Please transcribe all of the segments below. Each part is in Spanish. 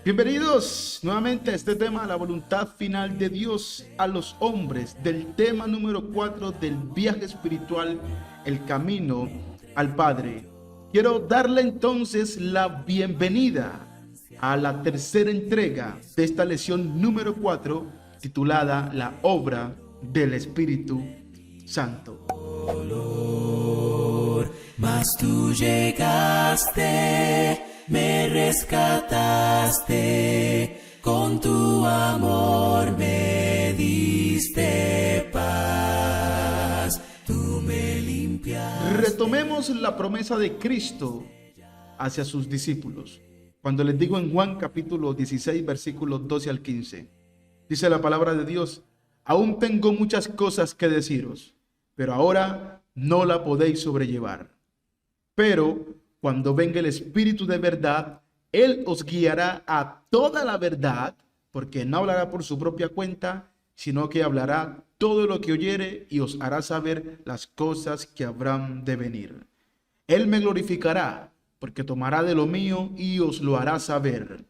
Bienvenidos nuevamente a este tema, la voluntad final de Dios a los hombres, del tema número 4 del viaje espiritual, el camino al Padre. Quiero darle entonces la bienvenida a la tercera entrega de esta lección número 4, titulada La obra del Espíritu Santo. Mas tú llegaste, me rescataste, con tu amor me diste paz, tú me limpiaste. Retomemos la promesa de Cristo hacia sus discípulos. Cuando les digo en Juan capítulo 16, versículos 12 al 15, dice la palabra de Dios: aún tengo muchas cosas que deciros, pero ahora no la podéis sobrellevar. Pero cuando venga el Espíritu de verdad, Él os guiará a toda la verdad, porque no hablará por su propia cuenta, sino que hablará todo lo que oyere y os hará saber las cosas que habrán de venir. Él me glorificará, porque tomará de lo mío y os lo hará saber.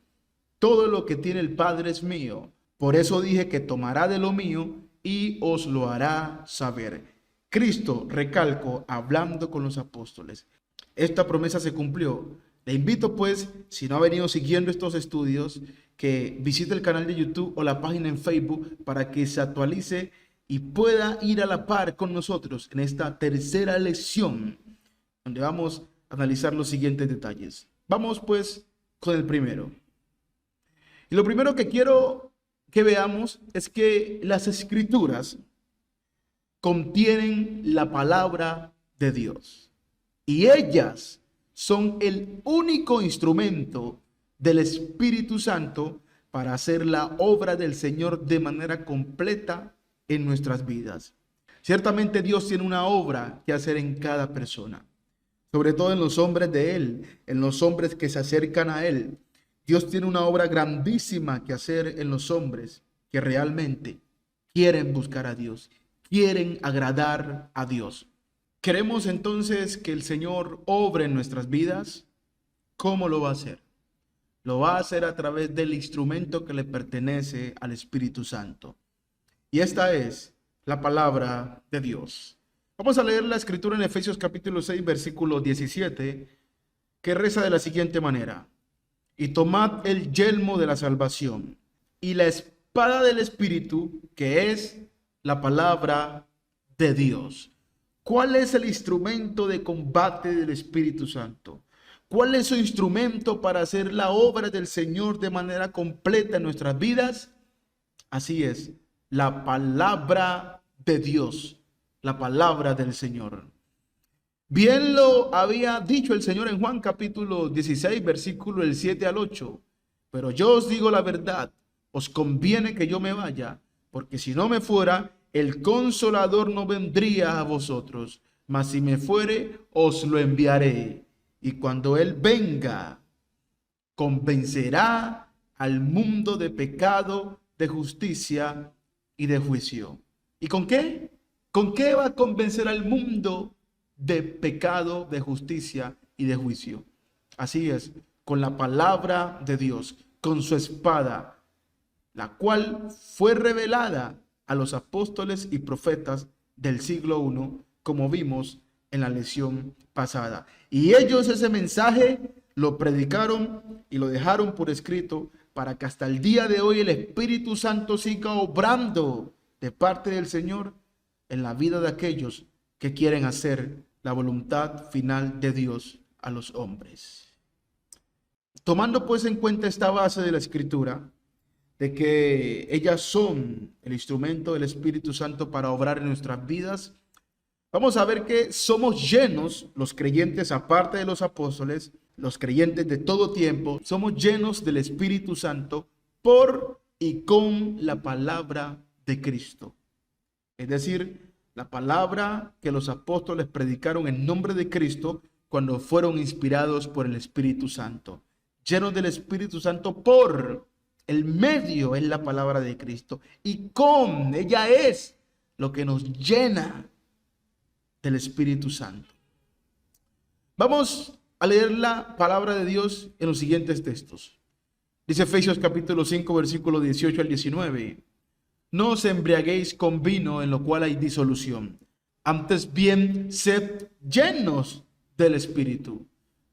Todo lo que tiene el Padre es mío. Por eso dije que tomará de lo mío y os lo hará saber. Cristo, recalco, hablando con los apóstoles. Esta promesa se cumplió. Le invito pues, si no ha venido siguiendo estos estudios, que visite el canal de YouTube o la página en Facebook para que se actualice y pueda ir a la par con nosotros en esta tercera lección, donde vamos a analizar los siguientes detalles. Vamos pues con el primero. Y lo primero que quiero que veamos es que las Escrituras contienen la palabra de Dios. Y ellas son el único instrumento del Espíritu Santo para hacer la obra del Señor de manera completa en nuestras vidas. Ciertamente Dios tiene una obra que hacer en cada persona, sobre todo en los hombres de Él, en los hombres que se acercan a Él. Dios tiene una obra grandísima que hacer en los hombres que realmente quieren buscar a Dios, quieren agradar a Dios. ¿Queremos entonces que el Señor obre en nuestras vidas? ¿Cómo lo va a hacer? Lo va a hacer a través del instrumento que le pertenece al Espíritu Santo. Y esta es la palabra de Dios. Vamos a leer la escritura en Efesios capítulo 6, versículo 17, que reza de la siguiente manera: y tomad el yelmo de la salvación y la espada del Espíritu, que es la palabra de Dios. ¿Cuál es el instrumento de combate del Espíritu Santo? ¿Cuál es su instrumento para hacer la obra del Señor de manera completa en nuestras vidas? Así es, la palabra de Dios, la palabra del Señor. Bien lo había dicho el Señor en Juan capítulo 16, versículo del 7 al 8. Pero yo os digo la verdad, os conviene que yo me vaya, porque si no me fuera, el Consolador no vendría a vosotros, mas si me fuere, os lo enviaré. Y cuando Él venga, convencerá al mundo de pecado, de justicia y de juicio. ¿Y con qué? ¿Con qué va a convencer al mundo de pecado, de justicia y de juicio? Así es, con la palabra de Dios, con su espada, la cual fue revelada a los apóstoles y profetas del siglo I, como vimos en la lección pasada. Y ellos ese mensaje lo predicaron y lo dejaron por escrito para que hasta el día de hoy el Espíritu Santo siga obrando de parte del Señor en la vida de aquellos que quieren hacer la voluntad final de Dios a los hombres. Tomando pues en cuenta esta base de la Escritura, de que ellas son el instrumento del Espíritu Santo para obrar en nuestras vidas, vamos a ver que somos llenos, los creyentes aparte de los apóstoles, los creyentes de todo tiempo, somos llenos del Espíritu Santo por y con la palabra de Cristo. Es decir, la palabra que los apóstoles predicaron en nombre de Cristo cuando fueron inspirados por el Espíritu Santo. Llenos del Espíritu Santo por el medio es la palabra de Cristo, y con ella es lo que nos llena del Espíritu Santo. Vamos a leer la palabra de Dios en los siguientes textos. Dice Efesios capítulo 5, versículo 18 al 19. No os embriaguéis con vino en lo cual hay disolución. Antes bien, sed llenos del Espíritu.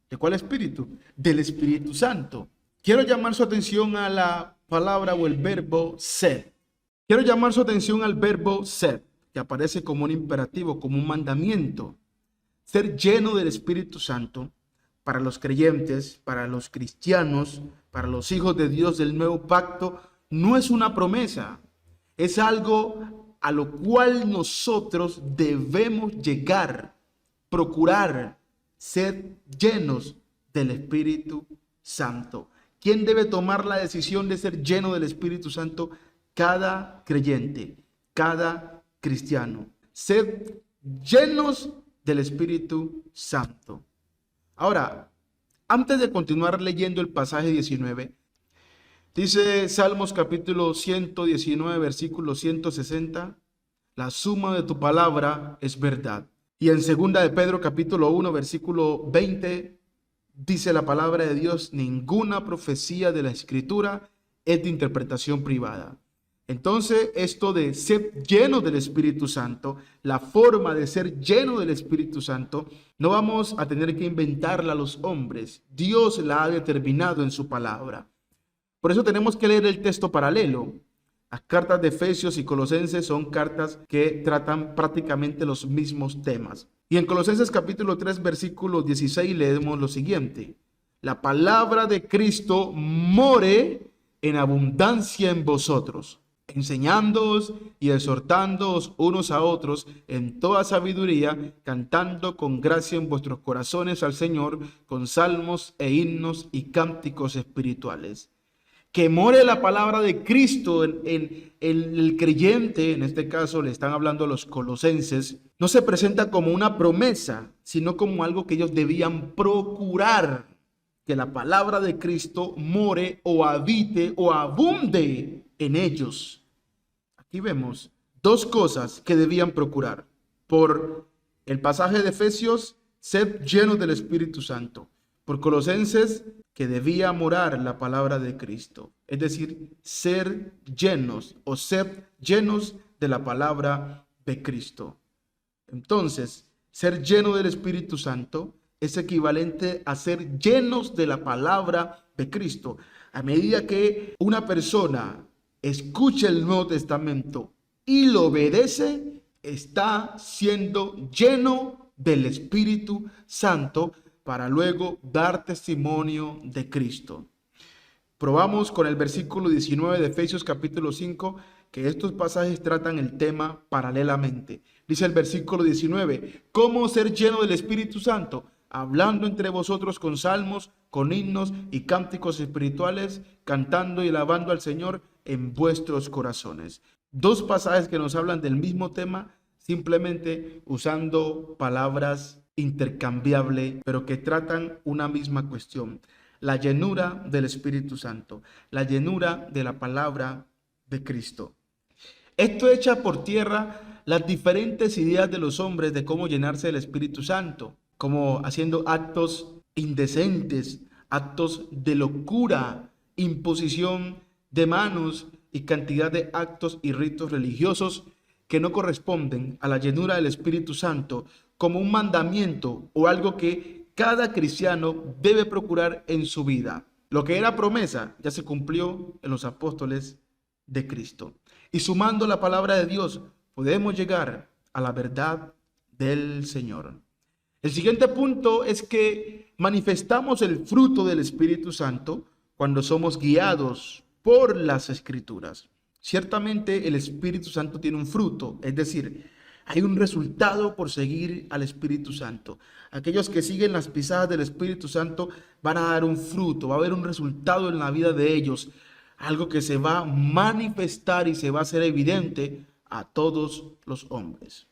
¿De cuál Espíritu? Del Espíritu Santo. Quiero llamar su atención a la palabra o el verbo sed. Quiero llamar su atención al verbo sed, que aparece como un imperativo, como un mandamiento. Ser lleno del Espíritu Santo para los creyentes, para los cristianos, para los hijos de Dios del nuevo pacto, no es una promesa. Es algo a lo cual nosotros debemos llegar, procurar ser llenos del Espíritu Santo. ¿Quién debe tomar la decisión de ser lleno del Espíritu Santo? Cada creyente, cada cristiano. Ser llenos del Espíritu Santo. Ahora, antes de continuar leyendo el pasaje 19, dice Salmos capítulo 119, versículo 160, la suma de tu palabra es verdad. Y en segunda de Pedro capítulo 1, versículo 20, dice la palabra de Dios, ninguna profecía de la Escritura es de interpretación privada. Entonces, esto de ser lleno del Espíritu Santo, la forma de ser lleno del Espíritu Santo, no vamos a tener que inventarla a los hombres. Dios la ha determinado en su palabra. Por eso tenemos que leer el texto paralelo. Las cartas de Efesios y Colosenses son cartas que tratan prácticamente los mismos temas. Y en Colosenses capítulo 3, versículo 16 leemos lo siguiente. La palabra de Cristo more en abundancia en vosotros, enseñándoos y exhortándoos unos a otros en toda sabiduría, cantando con gracia en vuestros corazones al Señor, con salmos e himnos y cánticos espirituales. Que more la palabra de Cristo en el creyente, en este caso le están hablando a los colosenses, no se presenta como una promesa, sino como algo que ellos debían procurar, que la palabra de Cristo more o habite o abunde en ellos. Aquí vemos dos cosas que debían procurar. Por el pasaje de Efesios, sed llenos del Espíritu Santo. Por Colosenses, que debía morar la palabra de Cristo. Es decir, ser llenos o ser llenos de la palabra de Cristo. Entonces, ser lleno del Espíritu Santo es equivalente a ser llenos de la palabra de Cristo. A medida que una persona escucha el Nuevo Testamento y lo obedece, está siendo lleno del Espíritu Santo para luego dar testimonio de Cristo. Probamos con el versículo 19 de Efesios capítulo 5 que estos pasajes tratan el tema paralelamente. Dice el versículo 19, ¿cómo ser lleno del Espíritu Santo? Hablando entre vosotros con salmos, con himnos y cánticos espirituales, cantando y alabando al Señor en vuestros corazones. Dos pasajes que nos hablan del mismo tema, simplemente usando palabras intercambiables, pero que tratan una misma cuestión. La llenura del Espíritu Santo, la llenura de la palabra de Cristo. Esto echa por tierra las diferentes ideas de los hombres de cómo llenarse del Espíritu Santo, como haciendo actos indecentes, actos de locura, imposición de manos y cantidad de actos y ritos religiosos que no corresponden a la llenura del Espíritu Santo como un mandamiento o algo que cada cristiano debe procurar en su vida. Lo que era promesa ya se cumplió en los apóstoles de Cristo. Y sumando la palabra de Dios, podemos llegar a la verdad del Señor. El siguiente punto es que manifestamos el fruto del Espíritu Santo cuando somos guiados por las Escrituras. Ciertamente el Espíritu Santo tiene un fruto, es decir, hay un resultado por seguir al Espíritu Santo. Aquellos que siguen las pisadas del Espíritu Santo van a dar un fruto, va a haber un resultado en la vida de ellos, algo que se va a manifestar y se va a hacer evidente a todos los hombres.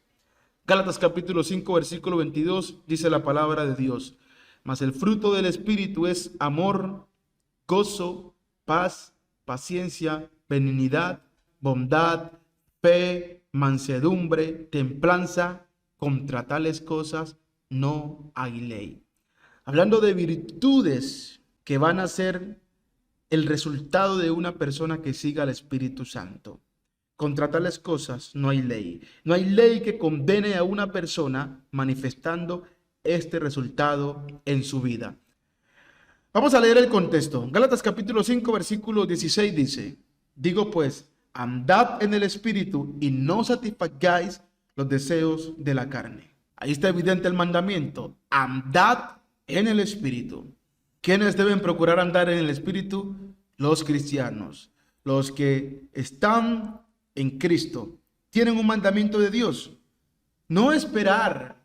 Gálatas capítulo 5, versículo 22 dice la palabra de Dios, mas el fruto del Espíritu es amor, gozo, paz, paciencia, benignidad, bondad, fe, mansedumbre, templanza. Contra tales cosas no hay ley. Hablando de virtudes que van a ser el resultado de una persona que siga al Espíritu Santo. Contra tales cosas no hay ley. No hay ley que condene a una persona manifestando este resultado en su vida. Vamos a leer el contexto. Gálatas capítulo 5, versículo 16 dice: digo pues, andad en el Espíritu y no satisfagáis los deseos de la carne. Ahí está evidente el mandamiento. Andad en el Espíritu. ¿Quiénes deben procurar andar en el Espíritu? Los cristianos, los que están en Cristo. Tienen un mandamiento de Dios. No esperar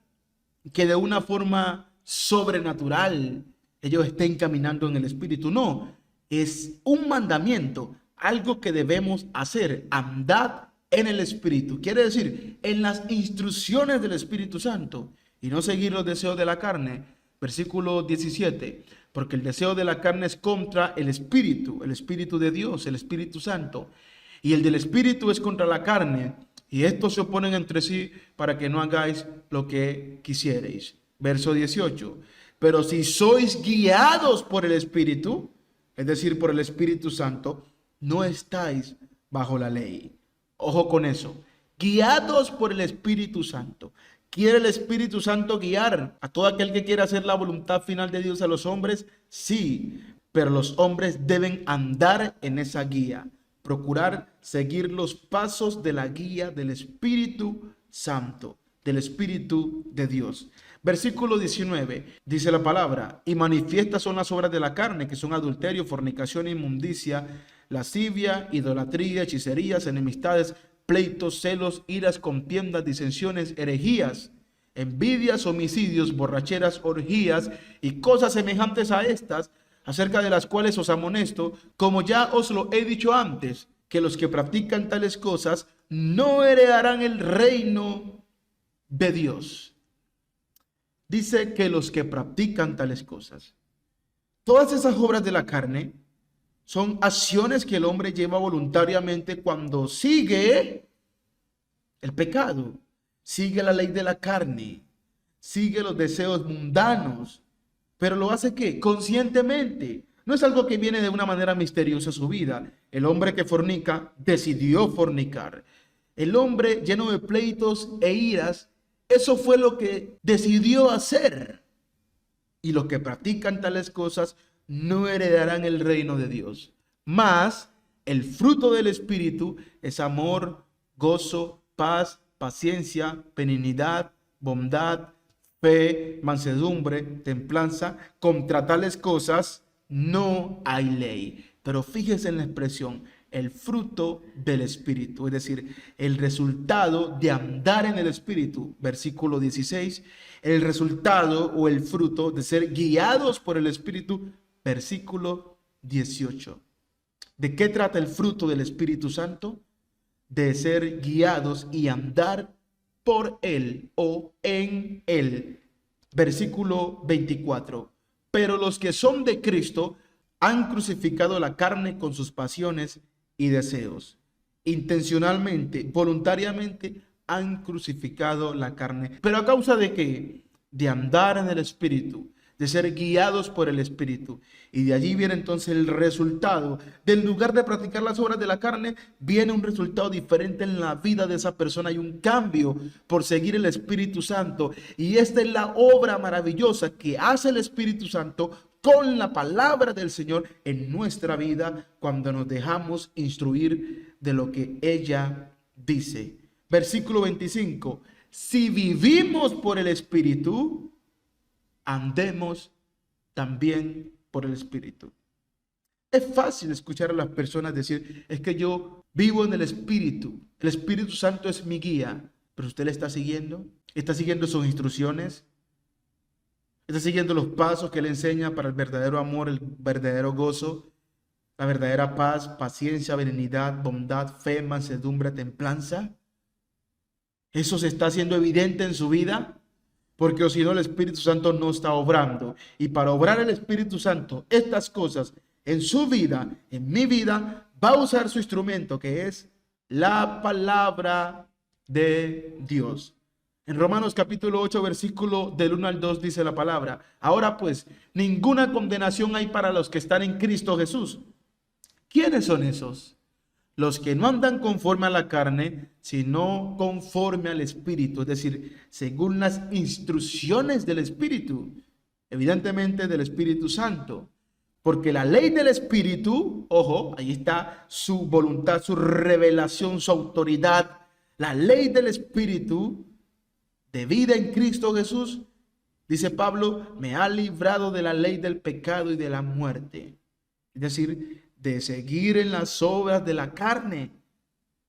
que de una forma sobrenatural ellos estén caminando en el Espíritu. No, es un mandamiento, algo que debemos hacer. Andad en el Espíritu. Quiere decir, en las instrucciones del Espíritu Santo y no seguir los deseos de la carne. Versículo 17. Porque el deseo de la carne es contra el Espíritu de Dios, el Espíritu Santo. Y el del Espíritu es contra la carne. Y estos se oponen entre sí para que no hagáis lo que quisierais. Verso 18. Pero si sois guiados por el Espíritu, es decir, por el Espíritu Santo, no estáis bajo la ley. Ojo con eso. Guiados por el Espíritu Santo. ¿Quiere el Espíritu Santo guiar a todo aquel que quiera hacer la voluntad final de Dios a los hombres? Sí, pero los hombres deben andar en esa guía. Procurar seguir los pasos de la guía del Espíritu Santo, del Espíritu de Dios. Versículo 19, dice la palabra: y manifiestas son las obras de la carne, que son adulterio, fornicación, inmundicia, lascivia, idolatría, hechicerías, enemistades, pleitos, celos, iras, contiendas, disensiones, herejías, envidias, homicidios, borracheras, orgías y cosas semejantes a estas, acerca de las cuales os amonesto, como ya os lo he dicho antes, que los que practican tales cosas no heredarán el reino de Dios. Dice que los que practican tales cosas. Todas esas obras de la carne son acciones que el hombre lleva voluntariamente cuando sigue el pecado, sigue la ley de la carne, sigue los deseos mundanos, pero lo hace ¿qué? Conscientemente. No es algo que viene de una manera misteriosa a su vida. El hombre que fornica decidió fornicar. El hombre lleno de pleitos e iras, eso fue lo que decidió hacer. Y los que practican tales cosas no heredarán el reino de Dios. Mas el fruto del Espíritu es amor, gozo, paz, paciencia, benignidad, bondad, fe, mansedumbre, templanza. Contra tales cosas no hay ley. Pero fíjese en la expresión, el fruto del Espíritu, es decir, el resultado de andar en el Espíritu. Versículo 16, el resultado o el fruto de ser guiados por el Espíritu. Versículo 18. ¿De qué trata el fruto del Espíritu Santo? De ser guiados y andar por Él o en Él. Versículo 24. Pero los que son de Cristo han crucificado la carne con sus pasiones y deseos. Intencionalmente, voluntariamente han crucificado la carne. ¿Pero a causa de qué? De andar en el Espíritu, de ser guiados por el Espíritu. Y de allí viene entonces el resultado. Del lugar de practicar las obras de la carne, viene un resultado diferente en la vida de esa persona. Hay un cambio por seguir el Espíritu Santo. Y esta es la obra maravillosa que hace el Espíritu Santo con la palabra del Señor en nuestra vida cuando nos dejamos instruir de lo que ella dice. Versículo 25. Si vivimos por el Espíritu, andemos también por el Espíritu. Es fácil escuchar a las personas decir: es que yo vivo en el Espíritu Santo es mi guía. Pero usted le está siguiendo, está siguiendo sus instrucciones, está siguiendo los pasos que le enseña para el verdadero amor, el verdadero gozo, la verdadera paz, paciencia, benignidad, bondad, fe, mansedumbre, templanza. ¿Eso se está haciendo evidente en su vida? Porque o si no, el Espíritu Santo no está obrando. Y para obrar el Espíritu Santo estas cosas en su vida, en mi vida, va a usar su instrumento, que es la palabra de Dios. En Romanos capítulo 8, versículo del 1 al 2 dice la palabra: ahora pues, ninguna condenación hay para los que están en Cristo Jesús, ¿Quiénes son esos? Los que no andan conforme a la carne, sino conforme al Espíritu, es decir, según las instrucciones del Espíritu, evidentemente del Espíritu Santo. Porque la ley del Espíritu, ojo, ahí está su voluntad, su revelación, su autoridad. La ley del Espíritu de vida en Cristo Jesús, dice Pablo, me ha librado de la ley del pecado y de la muerte. Es decir, de seguir en las obras de la carne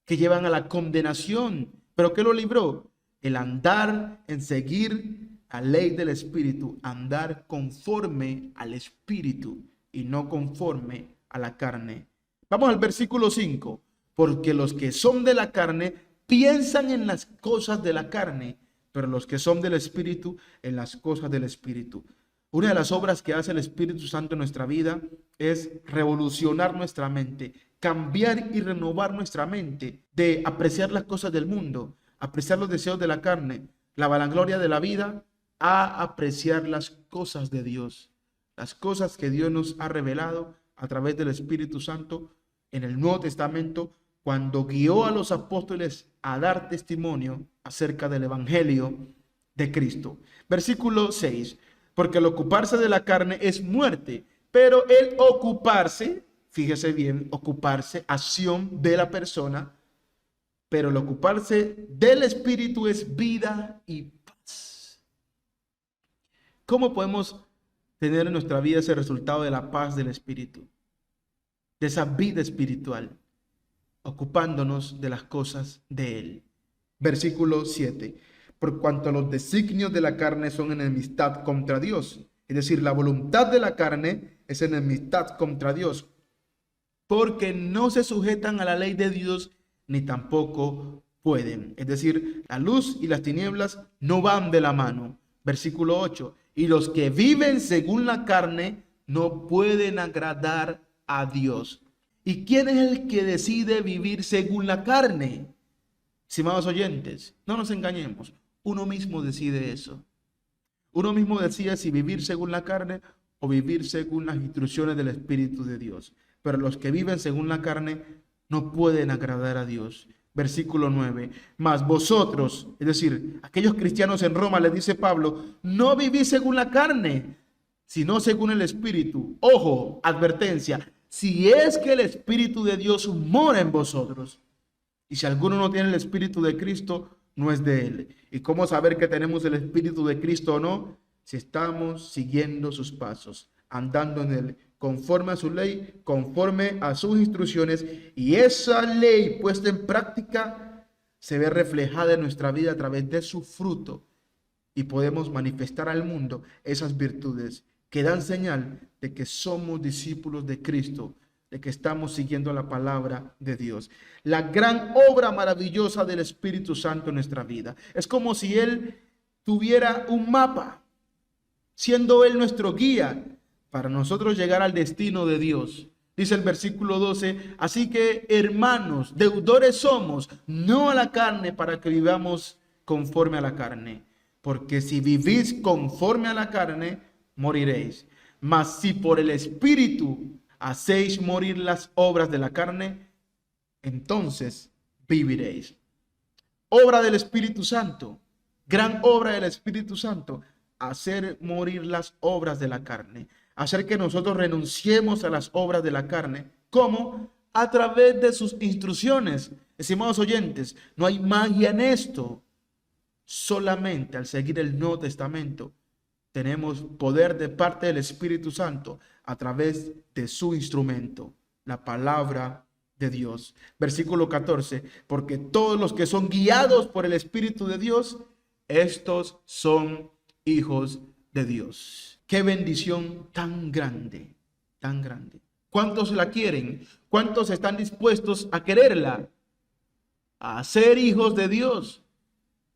que llevan a la condenación. ¿Pero qué lo libró? El andar en seguir la ley del Espíritu, andar conforme al Espíritu y no conforme a la carne. Vamos al versículo 5. Porque los que son de la carne piensan en las cosas de la carne, pero los que son del Espíritu en las cosas del Espíritu. Una de las obras que hace el Espíritu Santo en nuestra vida es revolucionar nuestra mente, cambiar y renovar nuestra mente de apreciar las cosas del mundo, apreciar los deseos de la carne, la vanagloria de la vida, a apreciar las cosas de Dios, las cosas que Dios nos ha revelado a través del Espíritu Santo en el Nuevo Testamento, cuando guió a los apóstoles a dar testimonio acerca del Evangelio de Cristo. Versículo 6. Porque el ocuparse de la carne es muerte, pero el ocuparse, fíjese bien, ocuparse, acción de la persona, pero el ocuparse del Espíritu es vida y paz. ¿Cómo podemos tener en nuestra vida ese resultado de la paz del Espíritu? De esa vida espiritual, ocupándonos de las cosas de Él. Versículo 7. Por cuanto los designios de la carne son enemistad contra Dios. Es decir, la voluntad de la carne es enemistad contra Dios, porque no se sujetan a la ley de Dios, ni tampoco pueden. Es decir, la luz y las tinieblas no van de la mano. Versículo 8. Y los que viven según la carne no pueden agradar a Dios. ¿Y quién es el que decide vivir según la carne? Estimados oyentes, no nos engañemos. Uno mismo decide eso. Uno mismo decide si vivir según la carne o vivir según las instrucciones del Espíritu de Dios. Pero los que viven según la carne no pueden agradar a Dios. Versículo 9. Mas vosotros, es decir, aquellos cristianos en Roma, les dice Pablo, no vivís según la carne, sino según el Espíritu. Ojo, advertencia. Si es que el Espíritu de Dios mora en vosotros. Y si alguno no tiene el Espíritu de Cristo, no es de Él. ¿Y cómo saber que tenemos el Espíritu de Cristo o no? Si estamos siguiendo sus pasos, andando en Él, conforme a su ley, conforme a sus instrucciones. Y esa ley puesta en práctica se ve reflejada en nuestra vida a través de su fruto. Y podemos manifestar al mundo esas virtudes que dan señal de que somos discípulos de Cristo, de que estamos siguiendo la palabra de Dios. La gran obra maravillosa del Espíritu Santo en nuestra vida. Es como si Él tuviera un mapa, siendo Él nuestro guía para nosotros llegar al destino de Dios. Dice el versículo 12, así que hermanos, deudores somos, no a la carne para que vivamos conforme a la carne. Porque si vivís conforme a la carne, moriréis. Mas si por el Espíritu hacéis morir las obras de la carne, entonces viviréis. Obra del Espíritu Santo, gran obra del Espíritu Santo, hacer morir las obras de la carne, hacer que nosotros renunciemos a las obras de la carne. ¿Cómo? A través de sus instrucciones. Estimados oyentes, no hay magia en esto. Solamente al seguir el Nuevo Testamento tenemos poder de parte del Espíritu Santo a través de su instrumento, la palabra de Dios. Versículo 14, porque todos los que son guiados por el Espíritu de Dios, estos son hijos de Dios. Qué bendición tan grande, tan grande. ¿Cuántos la quieren? ¿Cuántos están dispuestos a quererla? A ser hijos de Dios.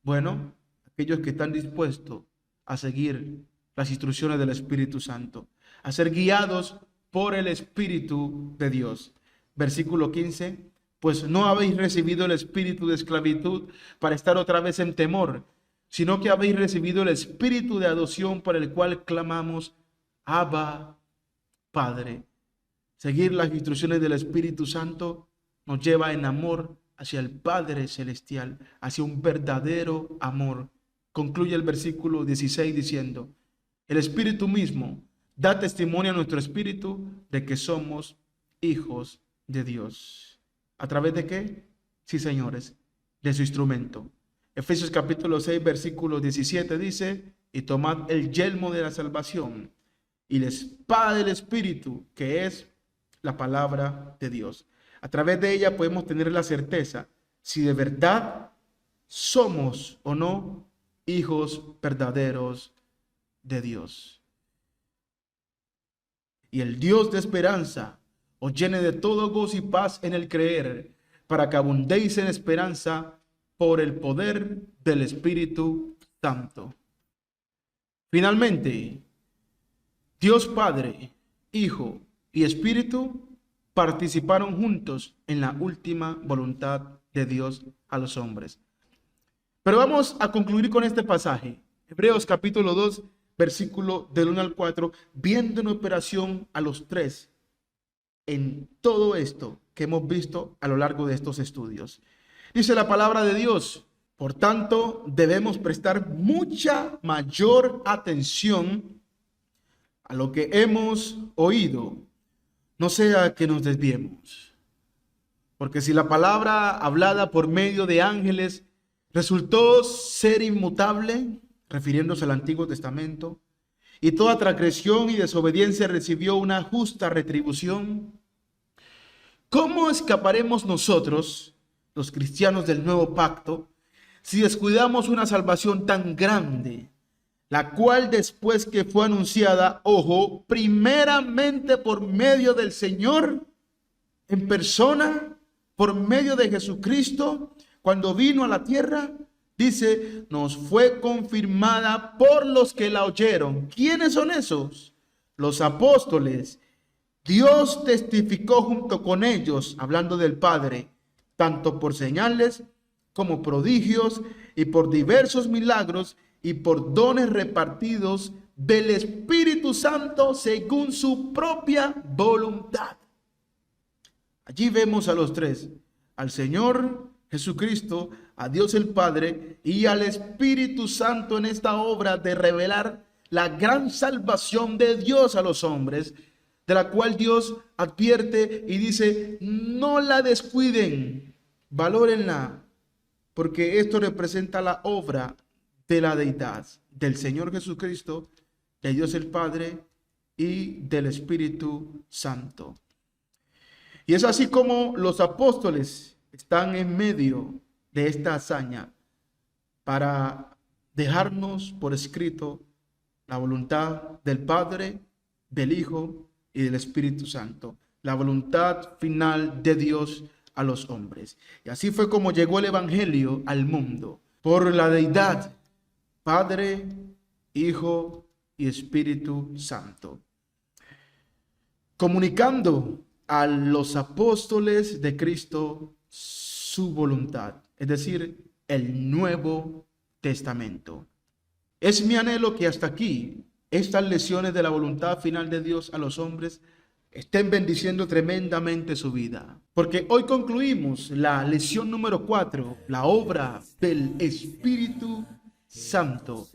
Bueno, aquellos que están dispuestos a seguir las instrucciones del Espíritu Santo, a ser guiados por el Espíritu de Dios. Versículo 15, pues no habéis recibido el espíritu de esclavitud para estar otra vez en temor, sino que habéis recibido el espíritu de adopción por el cual clamamos, Abba, Padre. Seguir las instrucciones del Espíritu Santo nos lleva en amor hacia el Padre Celestial, hacia un verdadero amor. Concluye el versículo 16 diciendo: el Espíritu mismo da testimonio a nuestro espíritu de que somos hijos de Dios. ¿A través de qué? Sí, señores, de su instrumento. Efesios capítulo 6, versículo 17 dice: y tomad el yelmo de la salvación y la espada del Espíritu, que es la palabra de Dios. A través de ella podemos tener la certeza si de verdad somos o no hijos verdaderos de Dios. Y el Dios de esperanza os llene de todo gozo y paz en el creer, para que abundéis en esperanza por el poder del Espíritu Santo. Finalmente, Dios Padre, Hijo y Espíritu participaron juntos en la última voluntad de Dios a los hombres. Pero vamos a concluir con este pasaje. Hebreos capítulo 2, versículo del 1 al 4, viendo en operación a los tres en todo esto que hemos visto a lo largo de estos estudios. Dice la palabra de Dios: por tanto, debemos prestar mucha mayor atención a lo que hemos oído, no sea que nos desviemos. Porque si la palabra hablada por medio de ángeles resultó ser inmutable, refiriéndose al Antiguo Testamento, y toda transgresión y desobediencia recibió una justa retribución, ¿cómo escaparemos nosotros, los cristianos del nuevo pacto, si descuidamos una salvación tan grande, la cual después que fue anunciada, ojo, primeramente por medio del Señor en persona, por medio de Jesucristo, cuando vino a la tierra, dice, nos fue confirmada por los que la oyeron? ¿Quiénes son esos? Los apóstoles. Dios testificó junto con ellos, hablando del Padre, tanto por señales como prodigios y por diversos milagros y por dones repartidos del Espíritu Santo según su propia voluntad. Allí vemos a los tres, al Señor Jesucristo, a Dios el Padre y al Espíritu Santo en esta obra de revelar la gran salvación de Dios a los hombres, de la cual Dios advierte y dice, no la descuiden, valórenla, porque esto representa la obra de la deidad, del Señor Jesucristo, de Dios el Padre y del Espíritu Santo. Y es así como los apóstoles están en medio de esta hazaña para dejarnos por escrito la voluntad del Padre, del Hijo y del Espíritu Santo, la voluntad final de Dios a los hombres. Y así fue como llegó el Evangelio al mundo, por la deidad, Padre, Hijo y Espíritu Santo, comunicando a los apóstoles de Cristo su voluntad, es decir, el Nuevo Testamento. Es mi anhelo que hasta aquí estas lecciones de la voluntad final de Dios a los hombres estén bendiciendo tremendamente su vida. Porque hoy concluimos la lección número 4, la obra del Espíritu Santo.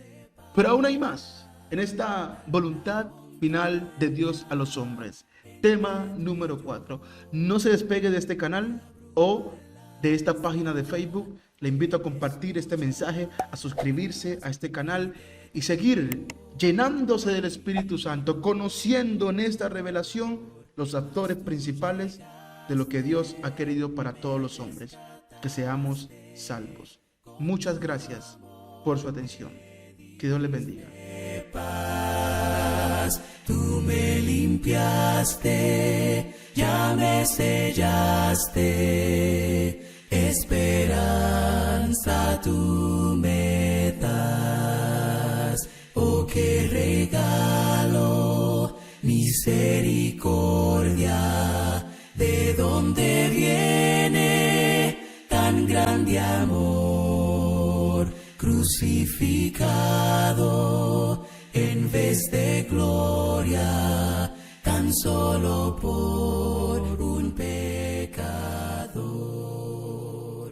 Pero aún hay más en esta voluntad final de Dios a los hombres. Tema número 4. No se despegue de este canal o de esta página de Facebook. Le invito a compartir este mensaje, a suscribirse a este canal y seguir llenándose del Espíritu Santo, conociendo en esta revelación los actores principales de lo que Dios ha querido para todos los hombres, que seamos salvos. Muchas gracias por su atención. Que Dios les bendiga. Tú me limpiaste, ya me sellaste, esperanza tú me das. Oh, qué regalo, misericordia, ¿de dónde viene tan grande amor? Crucificado en vez de gloria, tan tan solo por